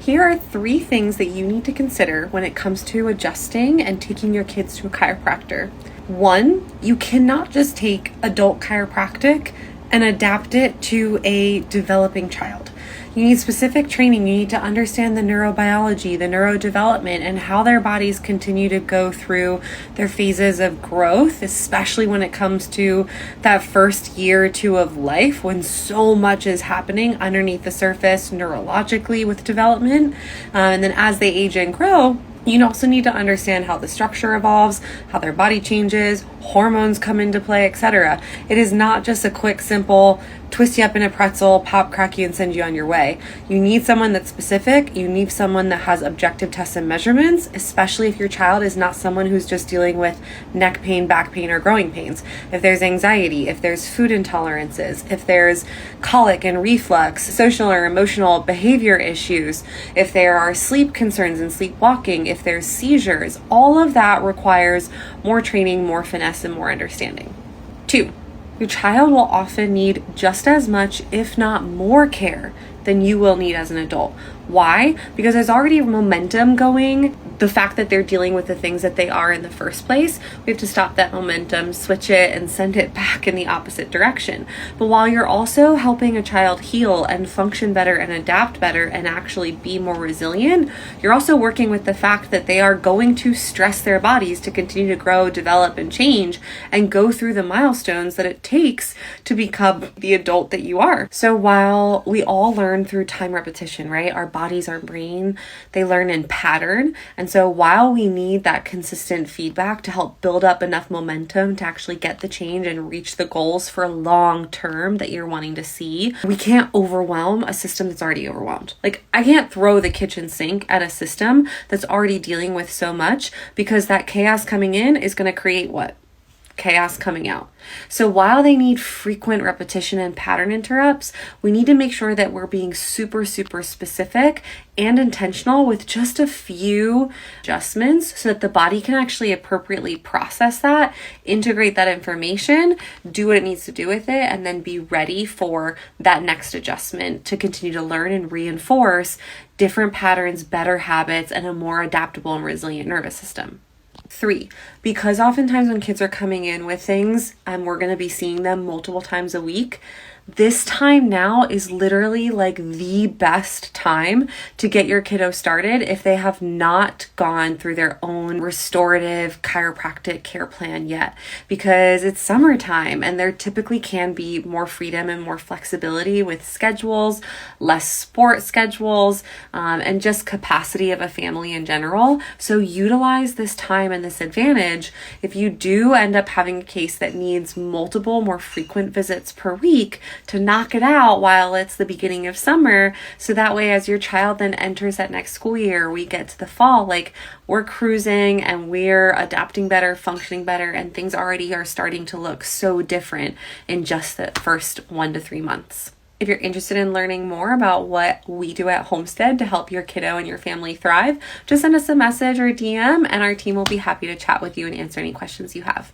Here are 3 things that you need to consider when it comes to adjusting and taking your kids to a chiropractor. 1, you cannot just take adult chiropractic and adapt it to a developing child. You need specific training. You need to understand the neurobiology, the neurodevelopment, and how their bodies continue to go through their phases of growth, especially when it comes to that first year or 2 of life when so much is happening underneath the surface neurologically with development. And then as they age and grow, you also need to understand how the structure evolves, how their body changes, hormones come into play, etc. It is not just a quick, simple, twist you up in a pretzel, pop, crack you, and send you on your way. You need someone that's specific. You need someone that has objective tests and measurements, especially if your child is not someone who's just dealing with neck pain, back pain, or growing pains. If there's anxiety, if there's food intolerances, if there's colic and reflux, social or emotional behavior issues, if there are sleep concerns and sleepwalking, if there's seizures, all of that requires more training, more finesse, and more understanding. 2, your child will often need just as much, if not more, care than you will need as an adult. Why? Because there's already momentum going. The fact that they're dealing with the things that they are in the first place, we have to stop that momentum, switch it, and send it back in the opposite direction. But while you're also helping a child heal and function better and adapt better and actually be more resilient, you're also working with the fact that they are going to stress their bodies to continue to grow, develop, and change, and go through the milestones that it takes to become the adult that you are. So while we all learn through time repetition, right? Our bodies, our brain, they learn in pattern. And so while we need that consistent feedback to help build up enough momentum to actually get the change and reach the goals for long term that you're wanting to see, we can't overwhelm a system that's already overwhelmed. Like, I can't throw the kitchen sink at a system that's already dealing with so much, because that chaos coming in is going to create what? Chaos coming out. So while they need frequent repetition and pattern interrupts, we need to make sure that we're being super specific and intentional with just a few adjustments so that the body can actually appropriately process that, integrate that information, do what it needs to do with it, and then be ready for that next adjustment to continue to learn and reinforce different patterns, better habits, and a more adaptable and resilient nervous system. 3, because oftentimes when kids are coming in with things and we're going to be seeing them multiple times a week, this time now is literally like the best time to get your kiddo started if they have not gone through their own restorative chiropractic care plan yet, because it's summertime and there typically can be more freedom and more flexibility with schedules, less sport schedules, and just capacity of a family in general. So utilize this time and this advantage if you do end up having a case that needs multiple, more frequent visits per week, to knock it out while it's the beginning of summer. So that way, as your child then enters that next school year, we get to the fall, like, we're cruising and we're adapting better, functioning better, and things already are starting to look so different in just the first 1 to 3 months. If you're interested in learning more about what we do at Homestead to help your kiddo and your family thrive, just send us a message or a DM and our team will be happy to chat with you and answer any questions you have.